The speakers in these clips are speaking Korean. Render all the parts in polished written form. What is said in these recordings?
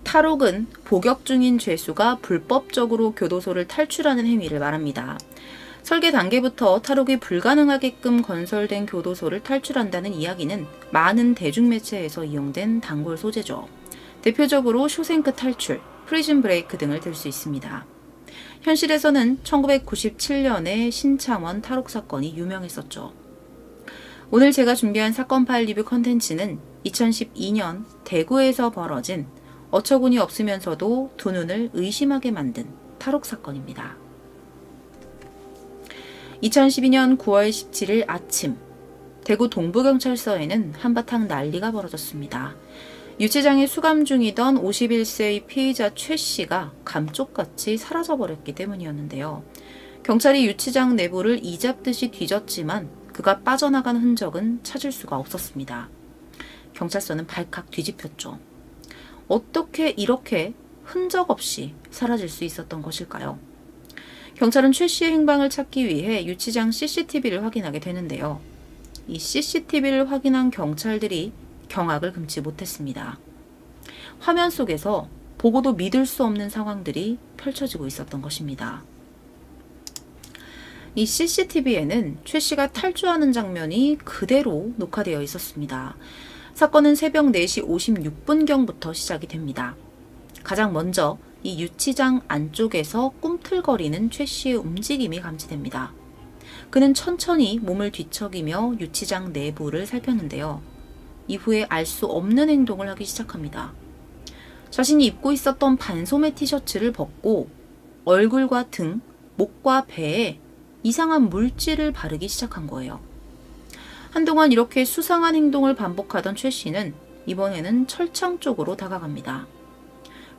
탈옥은 복역 중인 죄수가 불법적으로 교도소를 탈출하는 행위를 말합니다. 설계 단계부터 탈옥이 불가능하게끔 건설된 교도소를 탈출한다는 이야기는 많은 대중매체에서 이용된 단골 소재죠. 대표적으로 쇼생크 탈출, 프리즌 브레이크 등을 들 수 있습니다. 현실에서는 1997년의 신창원 탈옥 사건이 유명했었죠. 오늘 제가 준비한 사건 파일 리뷰 컨텐츠는 2012년 대구에서 벌어진 어처구니 없으면서도 두 눈을 의심하게 만든 탈옥 사건입니다. 2012년 9월 17일 아침, 대구 동부경찰서에는 한바탕 난리가 벌어졌습니다. 유치장에 수감 중이던 51세의 피의자 최 씨가 감쪽같이 사라져버렸기 때문이었는데요. 경찰이 유치장 내부를 이잡듯이 뒤졌지만 그가 빠져나간 흔적은 찾을 수가 없었습니다. 경찰서는 발칵 뒤집혔죠. 어떻게 이렇게 흔적 없이 사라질 수 있었던 것일까요? 경찰은 최 씨의 행방을 찾기 위해 유치장 CCTV를 확인하게 되는데요. 이 CCTV를 확인한 경찰들이 경악을 금치 못했습니다. 화면 속에서 보고도 믿을 수 없는 상황들이 펼쳐지고 있었던 것입니다. 이 CCTV에는 최 씨가 탈주하는 장면이 그대로 녹화되어 있었습니다. 사건은 새벽 4시 56분경부터 시작이 됩니다. 가장 먼저 이 유치장 안쪽에서 꿈틀거리는 최 씨의 움직임이 감지됩니다. 그는 천천히 몸을 뒤척이며 유치장 내부를 살폈는데요. 이후에 알 수 없는 행동을 하기 시작합니다. 자신이 입고 있었던 반소매 티셔츠를 벗고 얼굴과 등, 목과 배에 이상한 물질을 바르기 시작한 거예요. 한동안 이렇게 수상한 행동을 반복하던 최 씨는 이번에는 철창 쪽으로 다가갑니다.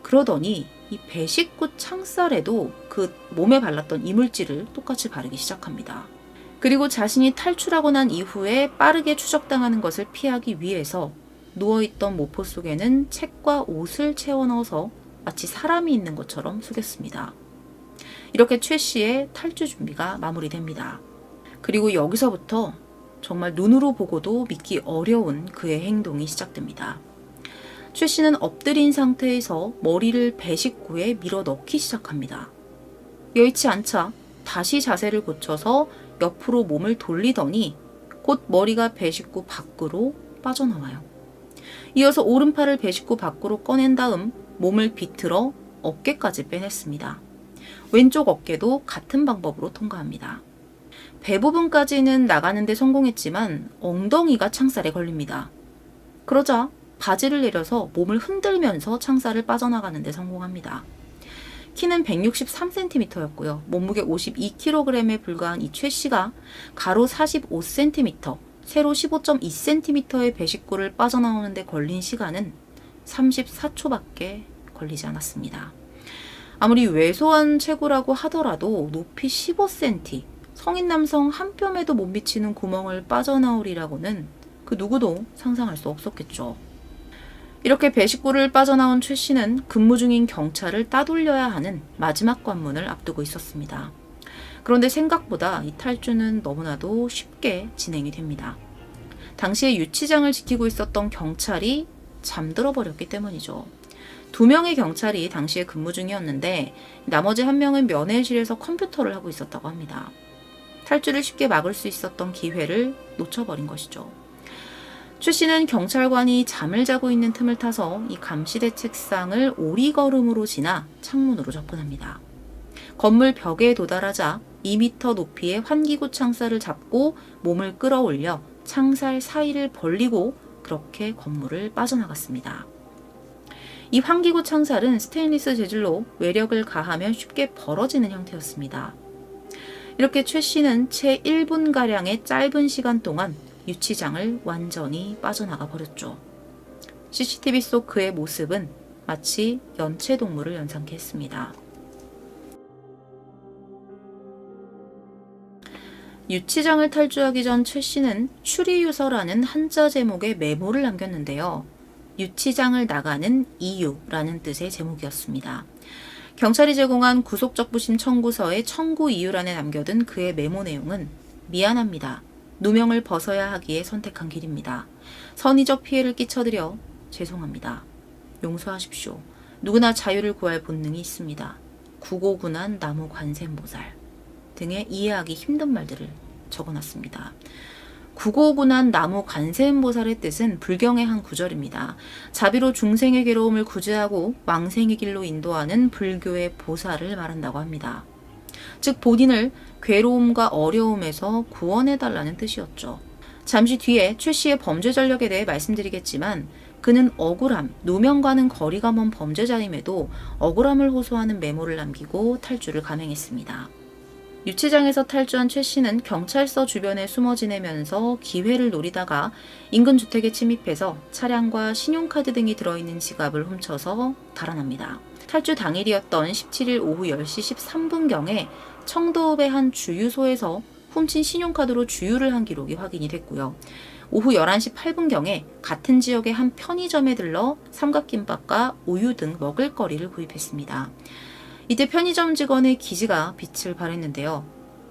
그러더니 이 배식구 창살에도 그 몸에 발랐던 이물질을 똑같이 바르기 시작합니다. 그리고 자신이 탈출하고 난 이후에 빠르게 추적당하는 것을 피하기 위해서 누워있던 모포 속에는 책과 옷을 채워 넣어서 마치 사람이 있는 것처럼 숙였습니다. 이렇게 최 씨의 탈주 준비가 마무리됩니다. 그리고 여기서부터 정말 눈으로 보고도 믿기 어려운 그의 행동이 시작됩니다. 최 씨는 엎드린 상태에서 머리를 배식구에 밀어 넣기 시작합니다. 여의치 않자 다시 자세를 고쳐서 옆으로 몸을 돌리더니 곧 머리가 배식구 밖으로 빠져나와요. 이어서 오른팔을 배식구 밖으로 꺼낸 다음 몸을 비틀어 어깨까지 빼냈습니다. 왼쪽 어깨도 같은 방법으로 통과합니다. 배 부분까지는 나가는데 성공했지만 엉덩이가 창살에 걸립니다. 그러자 바지를 내려서 몸을 흔들면서 창살을 빠져나가는데 성공합니다. 키는 163cm였고요. 몸무게 52kg에 불과한 이 최 씨가 가로 45cm, 세로 15.2cm의 배식구를 빠져나오는데 걸린 시간은 34초밖에 걸리지 않았습니다. 아무리 왜소한 체구라고 하더라도 높이 15cm, 성인 남성 한 뼘에도 못 미치는 구멍을 빠져나오리라고는 그 누구도 상상할 수 없었겠죠. 이렇게 배식구를 빠져나온 최 씨는 근무 중인 경찰을 따돌려야 하는 마지막 관문을 앞두고 있었습니다. 그런데 생각보다 이 탈주는 너무나도 쉽게 진행이 됩니다. 당시에 유치장을 지키고 있었던 경찰이 잠들어 버렸기 때문이죠. 2명의 경찰이 당시에 근무 중이었는데 나머지 1명은 면회실에서 컴퓨터를 하고 있었다고 합니다. 탈주를 쉽게 막을 수 있었던 기회를 놓쳐버린 것이죠. 최 씨는 경찰관이 잠을 자고 있는 틈을 타서 이 감시대 책상을 오리걸음으로 지나 창문으로 접근합니다. 건물 벽에 도달하자 2m 높이의 환기구 창살을 잡고 몸을 끌어올려 창살 사이를 벌리고 그렇게 건물을 빠져나갔습니다. 이 환기구 창살은 스테인리스 재질로 외력을 가하면 쉽게 벌어지는 형태였습니다. 이렇게 최 씨는 채 1분가량의 짧은 시간 동안 유치장을 완전히 빠져나가 버렸죠. CCTV 속 그의 모습은 마치 연체동물을 연상케 했습니다. 유치장을 탈주하기 전 최 씨는 추리유서라는 한자 제목의 메모를 남겼는데요. 유치장을 나가는 이유라는 뜻의 제목이었습니다. 경찰이 제공한 구속적부심 청구서의 청구 이유란에 남겨둔 그의 메모 내용은 미안합니다. 누명을 벗어야 하기에 선택한 길입니다. 선의적 피해를 끼쳐드려 죄송합니다. 용서하십시오. 누구나 자유를 구할 본능이 있습니다. 구고군한 나무 관세음보살 등의 이해하기 힘든 말들을 적어놨습니다. 구고군한 나무 관세음보살의 뜻은 불경의 한 구절입니다. 자비로 중생의 괴로움을 구제하고 왕생의 길로 인도하는 불교의 보살을 말한다고 합니다. 즉 본인을 괴로움과 어려움에서 구원해달라는 뜻이었죠. 잠시 뒤에 최 씨의 범죄 전력에 대해 말씀드리겠지만 그는 억울함, 누명과는 거리가 먼 범죄자임에도 억울함을 호소하는 메모를 남기고 탈주를 감행했습니다. 유치장에서 탈주한 최 씨는 경찰서 주변에 숨어 지내면서 기회를 노리다가 인근 주택에 침입해서 차량과 신용카드 등이 들어있는 지갑을 훔쳐서 달아납니다. 탈주 당일이었던 17일 오후 10시 13분경에 청도읍의 한 주유소에서 훔친 신용카드로 주유를 한 기록이 확인이 됐고요. 오후 11시 8분경에 같은 지역의 한 편의점에 들러 삼각김밥과 우유 등 먹을거리를 구입했습니다. 이때 편의점 직원의 기지가 빛을 발했는데요.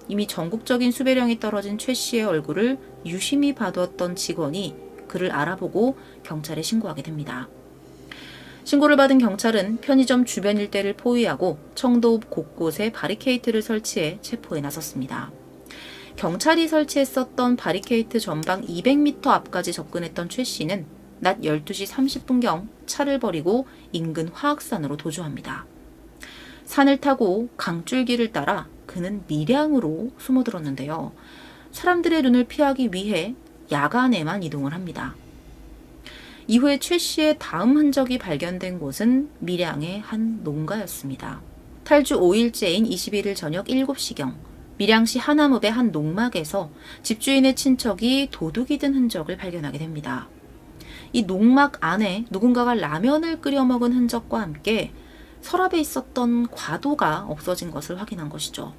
이미 전국적인 수배령이 떨어진 최 씨의 얼굴을 유심히 봐두었던 직원이 그를 알아보고 경찰에 신고하게 됩니다. 신고를 받은 경찰은 편의점 주변 일대를 포위하고 청도읍 곳곳에 바리케이트를 설치해 체포에 나섰습니다. 경찰이 설치했었던 바리케이트 전방 200m 앞까지 접근했던 최 씨는 낮 12시 30분경 차를 버리고 인근 화학산으로 도주합니다. 산을 타고 강줄기를 따라 그는 밀양으로 숨어들었는데요. 사람들의 눈을 피하기 위해 야간에만 이동을 합니다. 이후에 최 씨의 다음 흔적이 발견된 곳은 밀양의 한 농가였습니다. 탈주 5일째인 21일 저녁 7시경 밀양시 하남읍의 한 농막에서 집주인의 친척이 도둑이 든 흔적을 발견하게 됩니다. 이 농막 안에 누군가가 라면을 끓여 먹은 흔적과 함께 서랍에 있었던 과도가 없어진 것을 확인한 것이죠.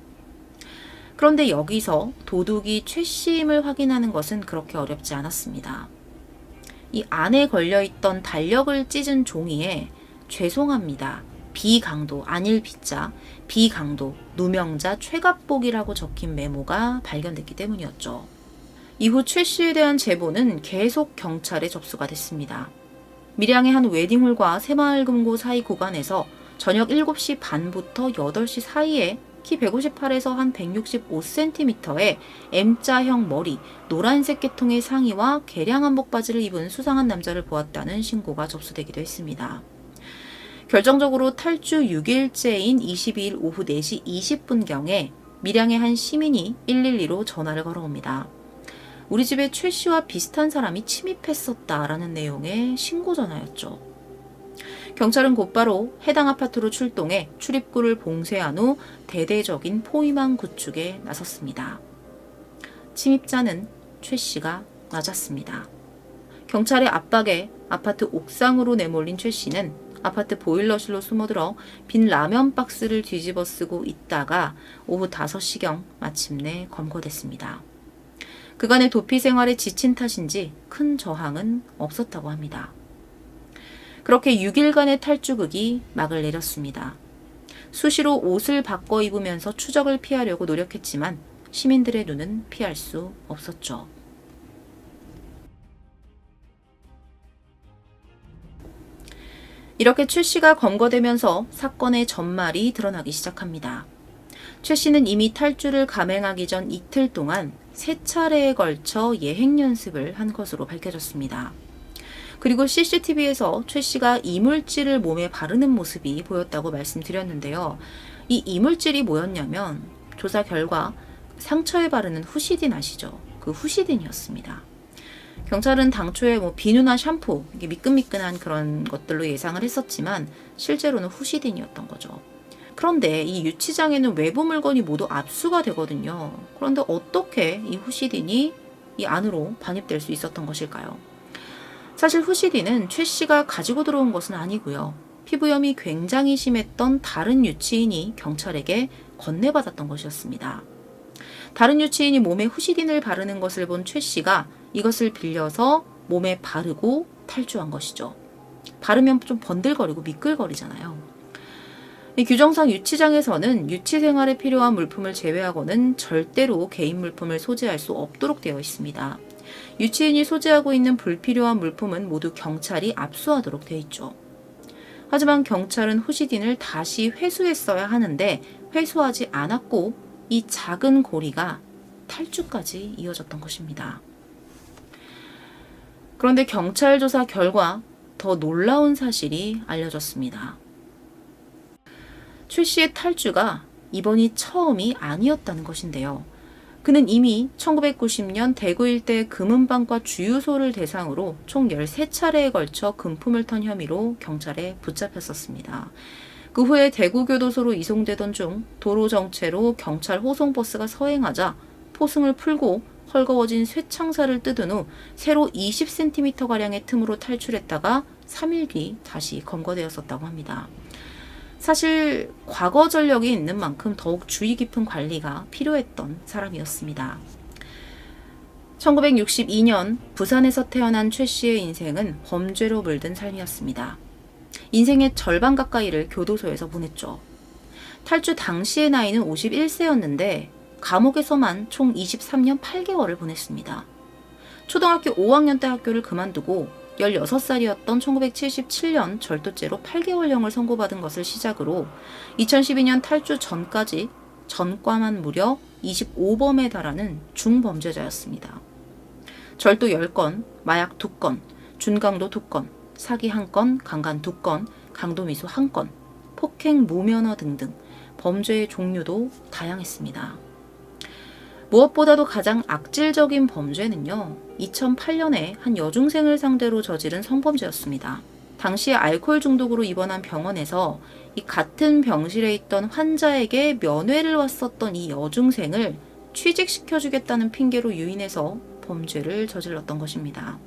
그런데 여기서 도둑이 최 씨임을 확인하는 것은 그렇게 어렵지 않았습니다. 이 안에 걸려있던 달력을 찢은 종이에 죄송합니다. 비강도, 안일 비자, 비강도, 누명자 최갑복이라고 적힌 메모가 발견됐기 때문이었죠. 이후 최 씨에 대한 제보는 계속 경찰에 접수가 됐습니다. 밀양의 한 웨딩홀과 새마을금고 사이 구간에서 저녁 7시 반부터 8시 사이에 키 158에서 한 165cm의 M자형 머리, 노란색 계통의 상의와 개량 한복 바지를 입은 수상한 남자를 보았다는 신고가 접수되기도 했습니다. 결정적으로 탈주 6일째인 22일 오후 4시 20분경에 밀양의 한 시민이 112로 전화를 걸어옵니다. 우리 집에 최 씨와 비슷한 사람이 침입했었다라는 내용의 신고 전화였죠. 경찰은 곧바로 해당 아파트로 출동해 출입구를 봉쇄한 후 대대적인 포위망 구축에 나섰습니다. 침입자는 최 씨가 맞았습니다. 경찰의 압박에 아파트 옥상으로 내몰린 최 씨는 아파트 보일러실로 숨어들어 빈 라면 박스를 뒤집어 쓰고 있다가 오후 5시경 마침내 검거됐습니다. 그간의 도피 생활에 지친 탓인지 큰 저항은 없었다고 합니다. 그렇게 6일간의 탈주극이 막을 내렸습니다. 수시로 옷을 바꿔 입으면서 추적을 피하려고 노력했지만 시민들의 눈은 피할 수 없었죠. 이렇게 최 씨가 검거되면서 사건의 전말이 드러나기 시작합니다. 최 씨는 이미 탈주를 감행하기 전 이틀 동안 3차례에 걸쳐 예행 연습을 한 것으로 밝혀졌습니다. 그리고 CCTV에서 최 씨가 이물질을 몸에 바르는 모습이 보였다고 말씀드렸는데요. 이 이물질이 뭐였냐면 조사 결과 상처에 바르는 후시딘 아시죠? 그 후시딘이었습니다. 경찰은 당초에 비누나 샴푸, 이게 미끈미끈한 그런 것들로 예상을 했었지만 실제로는 후시딘이었던 거죠. 그런데 이 유치장에는 외부 물건이 모두 압수가 되거든요. 그런데 어떻게 이 후시딘이 이 안으로 반입될 수 있었던 것일까요? 사실 후시딘은 최 씨가 가지고 들어온 것은 아니고요. 피부염이 굉장히 심했던 다른 유치인이 경찰에게 건네받았던 것이었습니다. 다른 유치인이 몸에 후시딘을 바르는 것을 본 최 씨가 이것을 빌려서 몸에 바르고 탈주한 것이죠. 바르면 좀 번들거리고 미끌거리잖아요. 규정상 유치장에서는 유치 생활에 필요한 물품을 제외하고는 절대로 개인 물품을 소지할 수 없도록 되어 있습니다. 유치인이 소지하고 있는 불필요한 물품은 모두 경찰이 압수하도록 되어 있죠. 하지만 경찰은 후시딘을 다시 회수했어야 하는데 회수하지 않았고 이 작은 고리가 탈주까지 이어졌던 것입니다. 그런데 경찰 조사 결과 더 놀라운 사실이 알려졌습니다. 최 씨의 탈주가 이번이 처음이 아니었다는 것인데요. 그는 이미 1990년 대구 일대 금은방과 주유소를 대상으로 총 13차례에 걸쳐 금품을 턴 혐의로 경찰에 붙잡혔었습니다. 그 후에 대구교도소로 이송되던 중 도로 정체로 경찰 호송버스가 서행하자 포승을 풀고 헐거워진 쇠창살을 뜯은 후 세로 20cm가량의 틈으로 탈출했다가 3일 뒤 다시 검거되었었다고 합니다. 사실 과거 전력이 있는 만큼 더욱 주의 깊은 관리가 필요했던 사람이었습니다. 1962년 부산에서 태어난 최 씨의 인생은 범죄로 물든 삶이었습니다. 인생의 절반 가까이를 교도소에서 보냈죠. 탈주 당시의 나이는 51세였는데 감옥에서만 총 23년 8개월을 보냈습니다. 초등학교 5학년 때 학교를 그만두고 16살이었던 1977년 절도죄로 8개월형을 선고받은 것을 시작으로 2012년 탈주 전까지 전과만 무려 25범에 달하는 중범죄자였습니다. 절도 10건, 마약 2건, 준강도 2건, 사기 1건, 강간 2건, 강도미수 1건, 폭행 무면허 등등 범죄의 종류도 다양했습니다. 무엇보다도 가장 악질적인 범죄는요, 2008년에 한 여중생을 상대로 저지른 성범죄였습니다. 당시 알코올 중독으로 입원한 병원에서 이 같은 병실에 있던 환자에게 면회를 왔었던 이 여중생을 취직시켜주겠다는 핑계로 유인해서 범죄를 저질렀던 것입니다.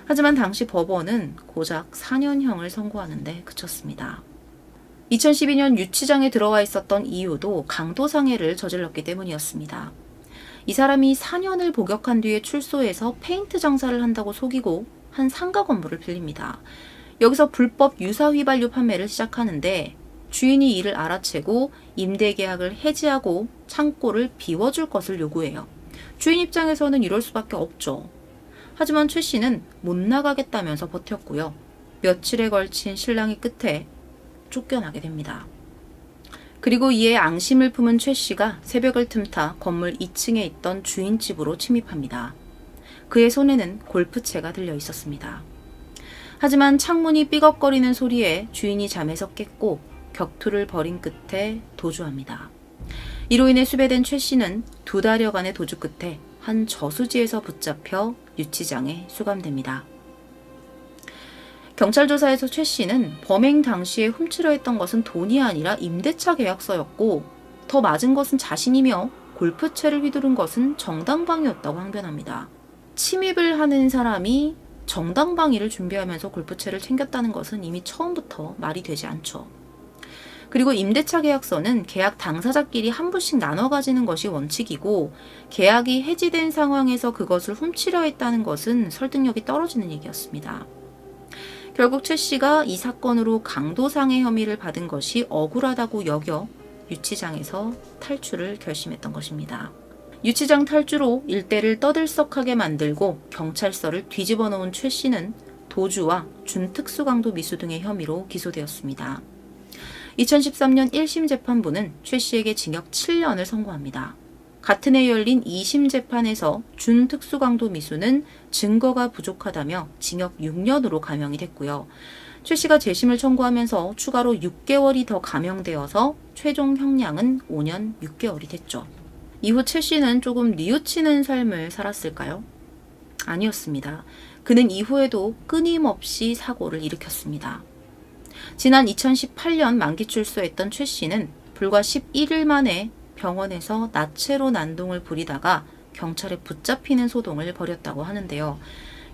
하지만 당시 법원은 고작 4년형을 선고하는데 그쳤습니다. 2012년 유치장에 들어와 있었던 이유도 강도상해를 저질렀기 때문이었습니다. 이 사람이 4년을 복역한 뒤에 출소해서 페인트 장사를 한다고 속이고 한 상가 건물을 빌립니다. 여기서 불법 유사휘발유 판매를 시작하는데 주인이 이를 알아채고 임대계약을 해지하고 창고를 비워줄 것을 요구해요. 주인 입장에서는 이럴 수밖에 없죠. 하지만 최 씨는 못 나가겠다면서 버텼고요. 며칠에 걸친 신랑의 끝에 쫓겨나게 됩니다. 그리고 이에 앙심을 품은 최 씨가 새벽을 틈타 건물 2층에 있던 주인 집으로 침입합니다. 그의 손에는 골프채가 들려 있었습니다. 하지만 창문이 삐걱거리는 소리에 주인이 잠에서 깼고 격투를 벌인 끝에 도주합니다. 이로 인해 수배된 최 씨는 2달여간의 도주 끝에 한 저수지에서 붙잡혀 유치장에 수감됩니다. 경찰 조사에서 최 씨는 범행 당시에 훔치려 했던 것은 돈이 아니라 임대차 계약서였고 더 맞은 것은 자신이며 골프채를 휘두른 것은 정당방위였다고 항변합니다. 침입을 하는 사람이 정당방위를 준비하면서 골프채를 챙겼다는 것은 이미 처음부터 말이 되지 않죠. 그리고 임대차 계약서는 계약 당사자끼리 한 부씩 나눠 가지는 것이 원칙이고 계약이 해지된 상황에서 그것을 훔치려 했다는 것은 설득력이 떨어지는 얘기였습니다. 결국 최 씨가 이 사건으로 강도상해 혐의를 받은 것이 억울하다고 여겨 유치장에서 탈출을 결심했던 것입니다. 유치장 탈주로 일대를 떠들썩하게 만들고 경찰서를 뒤집어 놓은 최 씨는 도주와 준특수강도 미수 등의 혐의로 기소되었습니다. 2013년 1심 재판부는 최 씨에게 징역 7년을 선고합니다. 같은 해 열린 2심 재판에서 준특수강도 미수는 증거가 부족하다며 징역 6년으로 감형이 됐고요. 최 씨가 재심을 청구하면서 추가로 6개월이 더 감형되어서 최종 형량은 5년 6개월이 됐죠. 이후 최 씨는 조금 뉘우치는 삶을 살았을까요? 아니었습니다. 그는 이후에도 끊임없이 사고를 일으켰습니다. 지난 2018년 만기 출소했던 최 씨는 불과 11일 만에 병원에서 나체로 난동을 부리다가 경찰에 붙잡히는 소동을 벌였다고 하는데요.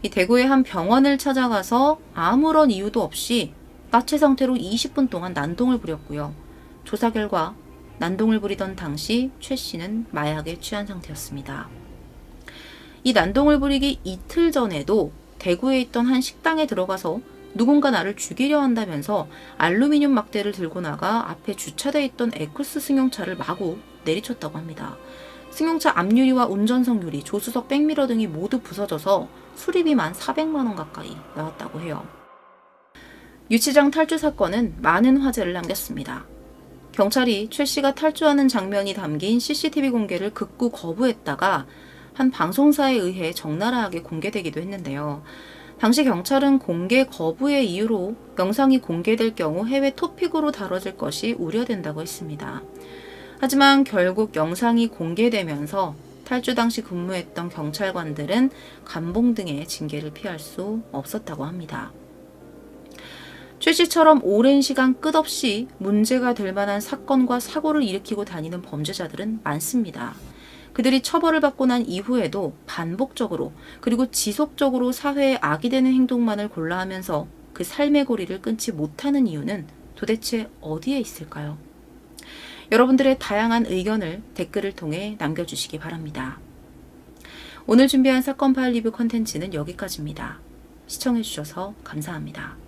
이 대구의 한 병원을 찾아가서 아무런 이유도 없이 나체 상태로 20분 동안 난동을 부렸고요. 조사 결과 난동을 부리던 당시 최 씨는 마약에 취한 상태였습니다. 이 난동을 부리기 이틀 전에도 대구에 있던 한 식당에 들어가서 누군가 나를 죽이려 한다면서 알루미늄 막대를 들고 나가 앞에 주차되어 있던 에쿠스 승용차를 마구 내리쳤다고 합니다. 승용차 앞유리와 운전석 유리, 조수석 백미러 등이 모두 부서져서 수리비만 400만 원 가까이 나왔다고 해요. 유치장 탈주 사건은 많은 화제를 남겼습니다. 경찰이 최 씨가 탈주하는 장면이 담긴 CCTV 공개를 극구 거부했다가 한 방송사에 의해 적나라하게 공개되기도 했는데요. 당시 경찰은 공개 거부의 이유로 영상이 공개될 경우 해외 토픽으로 다뤄질 것이 우려된다고 했습니다. 하지만 결국 영상이 공개되면서 탈주 당시 근무했던 경찰관들은 감봉 등의 징계를 피할 수 없었다고 합니다. 최 씨처럼 오랜 시간 끝없이 문제가 될 만한 사건과 사고를 일으키고 다니는 범죄자들은 많습니다. 그들이 처벌을 받고 난 이후에도 반복적으로 그리고 지속적으로 사회에 악이 되는 행동만을 골라 하면서 그 삶의 고리를 끊지 못하는 이유는 도대체 어디에 있을까요? 여러분들의 다양한 의견을 댓글을 통해 남겨주시기 바랍니다. 오늘 준비한 사건 파일 리뷰 컨텐츠는 여기까지입니다. 시청해주셔서 감사합니다.